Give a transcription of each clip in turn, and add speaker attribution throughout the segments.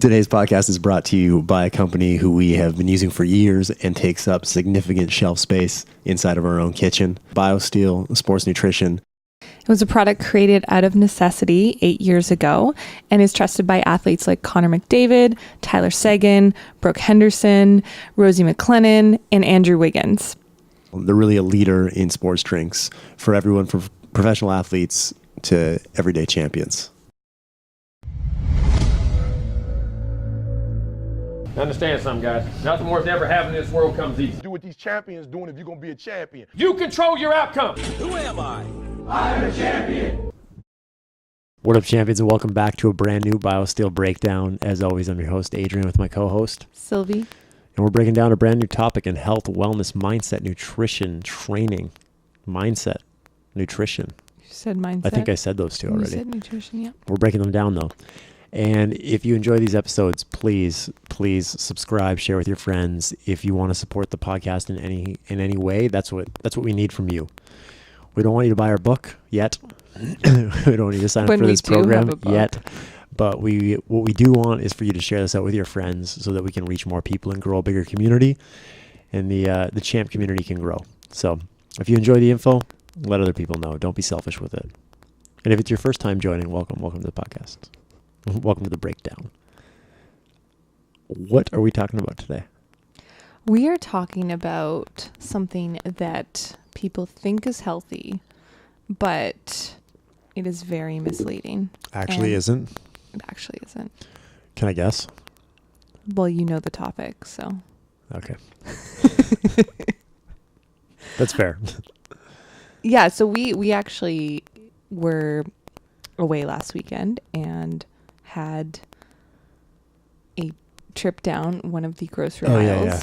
Speaker 1: Today's podcast is brought to you by a company who we have been using for years and takes up significant shelf space inside of our own kitchen. Biosteel Sports Nutrition.
Speaker 2: It was a product created out of necessity 8 years ago and is trusted by athletes like Connor McDavid, Tyler Seguin, Brooke Henderson, Rosie MacLennan, and Andrew Wiggins.
Speaker 1: They're really a leader in sports drinks for everyone from professional athletes to everyday champions.
Speaker 3: Understand something, guys. Nothing worth ever having in this world comes easy.
Speaker 4: Do what these champions doing if you're going to be a champion.
Speaker 3: You control your outcome.
Speaker 4: Who am I?
Speaker 3: I'm a champion.
Speaker 1: What up, champions, and welcome back to a brand new Biosteel Breakdown. As always, I'm your host, Adrian, with my co-host,
Speaker 2: Sylvie.
Speaker 1: And we're breaking down a brand new topic in health, wellness, mindset, nutrition, training, mindset, nutrition.
Speaker 2: You said mindset.
Speaker 1: I think I said those two already.
Speaker 2: You said nutrition, yeah.
Speaker 1: We're breaking them down, though. And if you enjoy these episodes, please subscribe, share with your friends. If you want to support the podcast in any way, that's what we need from you. We don't want you to buy our book yet. We don't want you to sign up for this program yet. But what we do want is for you to share this out with your friends so that we can reach more people and grow a bigger community, and the champ community can grow. So if you enjoy the info, let other people know. Don't be selfish with it. And if it's your first time joining, welcome to the podcast. Welcome to the breakdown. What are we talking about today?
Speaker 2: We are talking about something that people think is healthy, but it is very misleading.
Speaker 1: Actually isn't.
Speaker 2: It actually isn't.
Speaker 1: Can I guess?
Speaker 2: Well, you know the topic, so.
Speaker 1: Okay. That's fair.
Speaker 2: Yeah, so we actually were away last weekend and had a trip down one of the grocery aisles.
Speaker 1: Yeah.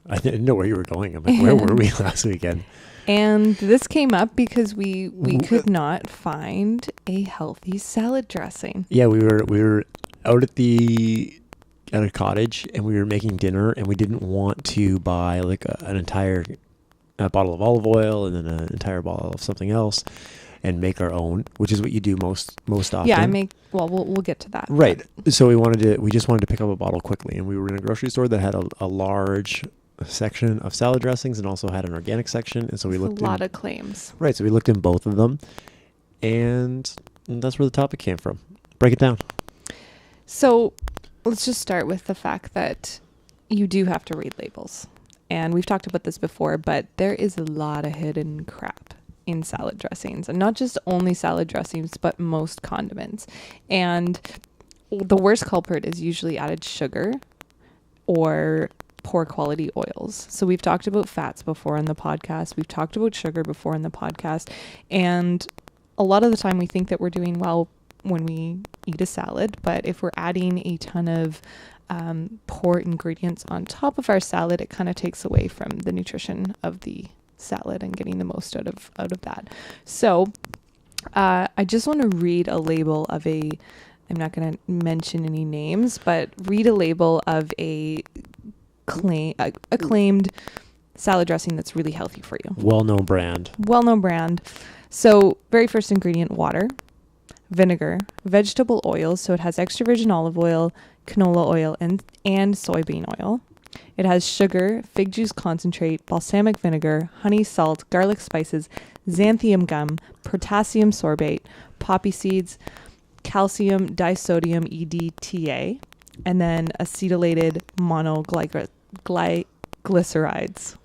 Speaker 1: I didn't know where you were going. I'm like, where were we last weekend? And
Speaker 2: this came up because we could not find a healthy salad dressing.
Speaker 1: Yeah, we were out at a cottage and we were making dinner, and we didn't want to buy like an entire bottle of olive oil and then an entire bottle of something else and make our own, which is what you do most often.
Speaker 2: Yeah, we'll get to that.
Speaker 1: Right. So we just wanted to pick up a bottle quickly, and we were in a grocery store that had a large section of salad dressings and also had an organic section, and so we looked
Speaker 2: a lot of claims.
Speaker 1: Right, so we looked in both of them, and that's where the topic came from. Break it down.
Speaker 2: So let's just start with the fact that you do have to read labels. And we've talked about this before, but there is a lot of hidden crap in salad dressings, and not just only salad dressings, but most condiments. And the worst culprit is usually added sugar or poor quality oils. So we've talked about fats before in the podcast. We've talked about sugar before in the podcast. And a lot of the time we think that we're doing well when we eat a salad, but if we're adding a ton of poor ingredients on top of our salad, it kind of takes away from the nutrition of the salad and getting the most out of that. So I just want to read a label of I'm not going to mention any names, but read a label of a acclaimed salad dressing that's really healthy for you. Well-known brand. So very first ingredient, water, vinegar, vegetable oils. So it has extra virgin olive oil, canola oil, and soybean oil. It has sugar, fig juice concentrate, balsamic vinegar, honey, salt, garlic spices, xanthium gum, potassium sorbate, poppy seeds, calcium disodium EDTA, and then acetylated monoglycerides.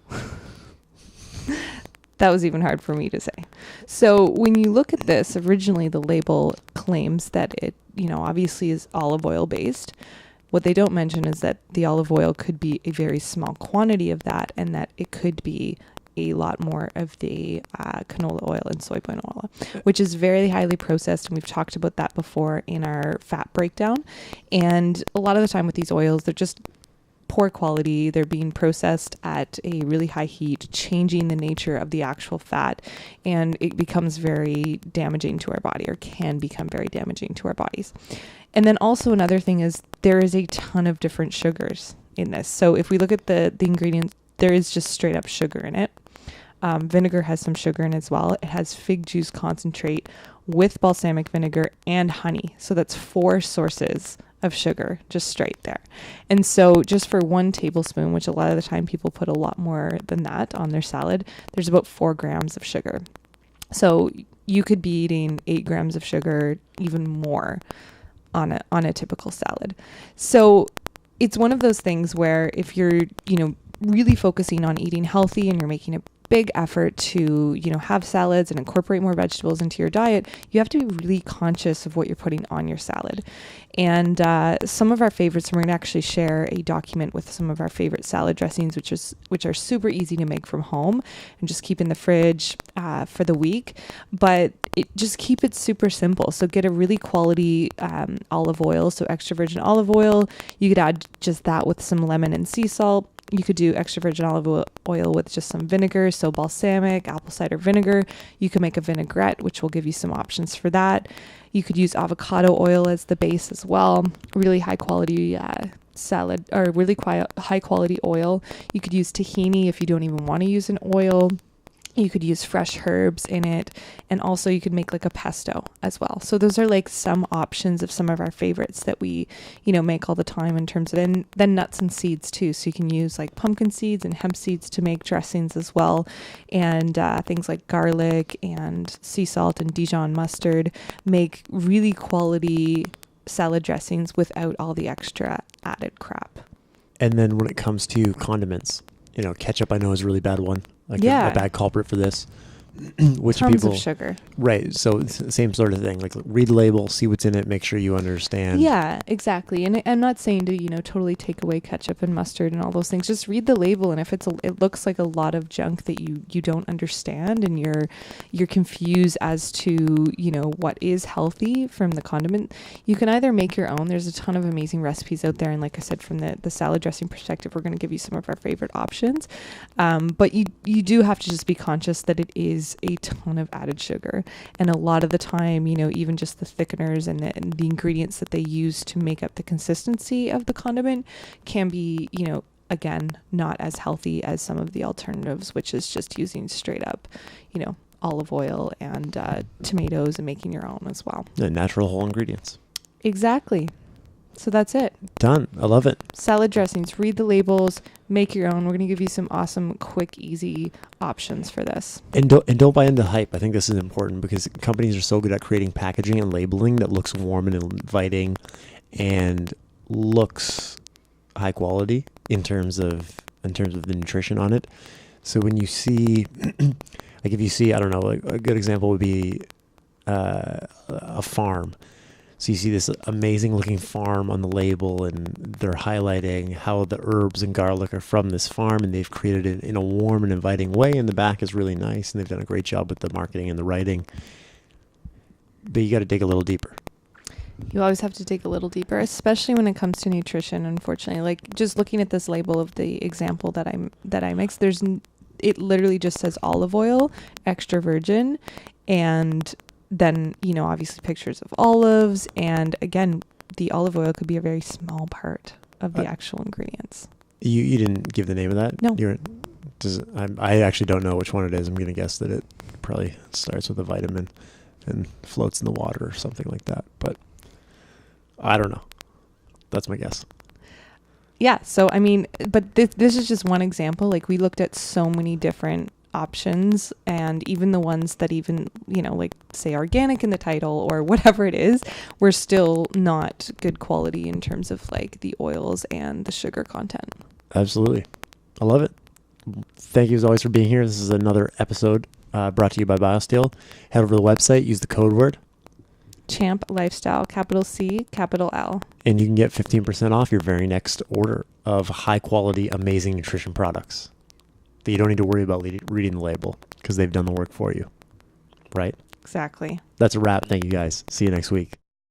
Speaker 2: That was even hard for me to say. So when you look at this, originally the label claims that it, obviously is olive oil based. What they don't mention is that the olive oil could be a very small quantity of that, and that it could be a lot more of the canola oil and soybean oil, which is very highly processed. And we've talked about that before in our fat breakdown. And a lot of the time with these oils, they're just poor quality. They're being processed at a really high heat, changing the nature of the actual fat, and it becomes very damaging to our body, or can become very damaging to our bodies. And then also another thing is there is a ton of different sugars in this. So if we look at the ingredients, there is just straight up sugar in it. Vinegar has some sugar in it as well. It has fig juice concentrate with balsamic vinegar and honey. So that's 4 sources of sugar just straight there. And so just for 1 tablespoon, which a lot of the time people put a lot more than that on their salad, there's about 4 grams of sugar. So you could be eating 8 grams of sugar, even more on a typical salad. So it's one of those things where if you're, really focusing on eating healthy and you're making a big effort to, have salads and incorporate more vegetables into your diet, you have to be really conscious of what you're putting on your salad. And some of our favorites, and we're going to actually share a document with some of our favorite salad dressings, which are super easy to make from home and just keep in the fridge for the week. But just keep it super simple. So get a really quality olive oil, so extra virgin olive oil. You could add just that with some lemon and sea salt. You could do extra virgin olive oil with just some vinegar, so balsamic, apple cider vinegar. You can make a vinaigrette, which will give you some options for that. You could use avocado oil as the base as well. Really high quality salad, or really high quality oil. You could use tahini if you don't even want to use an oil. You could use fresh herbs in it, and also you could make like a pesto as well. So those are like some options of some of our favorites that we, make all the time in terms of, and then nuts and seeds too. So you can use like pumpkin seeds and hemp seeds to make dressings as well. And things like garlic and sea salt and Dijon mustard make really quality salad dressings without all the extra added crap.
Speaker 1: And then when it comes to condiments, ketchup I know is a really bad one. A bad culprit for this. Which
Speaker 2: Tons
Speaker 1: people,
Speaker 2: of sugar.
Speaker 1: Right. So it's the same sort of thing. Like read the label, see what's in it, make sure you understand.
Speaker 2: Yeah, exactly. And I'm not saying to, totally take away ketchup and mustard and all those things. Just read the label. And if it looks like a lot of junk that you don't understand and you're confused as to, what is healthy from the condiment, you can either make your own. There's a ton of amazing recipes out there. And like I said, from the salad dressing perspective, we're going to give you some of our favorite options. But you do have to just be conscious that it is a ton of added sugar, and a lot of the time, even just the thickeners and the ingredients that they use to make up the consistency of the condiment can be, again, not as healthy as some of the alternatives, which is just using straight up, olive oil and tomatoes and making your own as well.
Speaker 1: The natural whole ingredients.
Speaker 2: Exactly. So that's it.
Speaker 1: Done. I love it.
Speaker 2: Salad dressings. Read the labels. Make your own. We're going to give you some awesome, quick, easy options for this.
Speaker 1: And don't buy into hype. I think this is important because companies are so good at creating packaging and labeling that looks warm and inviting and looks high quality in terms of the nutrition on it. So when you see, like if you see, I don't know, like a good example would be a farm. So you see this amazing looking farm on the label, and they're highlighting how the herbs and garlic are from this farm, and they've created it in a warm and inviting way, and the back is really nice, and they've done a great job with the marketing and the writing. But you got to dig a little deeper.
Speaker 2: You always have to dig a little deeper, especially when it comes to nutrition, unfortunately. Like just looking at this label of the example that I mixed, it literally just says olive oil, extra virgin, and then, obviously pictures of olives. And again, the olive oil could be a very small part of the actual ingredients.
Speaker 1: You didn't give the name of that?
Speaker 2: No.
Speaker 1: I actually don't know which one it is. I'm going to guess that it probably starts with a vitamin and floats in the water or something like that. But I don't know. That's my guess.
Speaker 2: Yeah. So, but this is just one example. Like we looked at so many different options, and even the ones that even, like say organic in the title or whatever it is, were still not good quality in terms of like the oils and the sugar content.
Speaker 1: Absolutely. I love it. Thank you as always for being here. This is another episode brought to you by Biosteel. Head over to the website, use the code word
Speaker 2: Champ Lifestyle, capital C, capital L.
Speaker 1: And you can get 15% off your very next order of high quality, amazing nutrition products that you don't need to worry about reading the label because they've done the work for you. Right?
Speaker 2: Exactly.
Speaker 1: That's a wrap. Thank you guys. See you next week.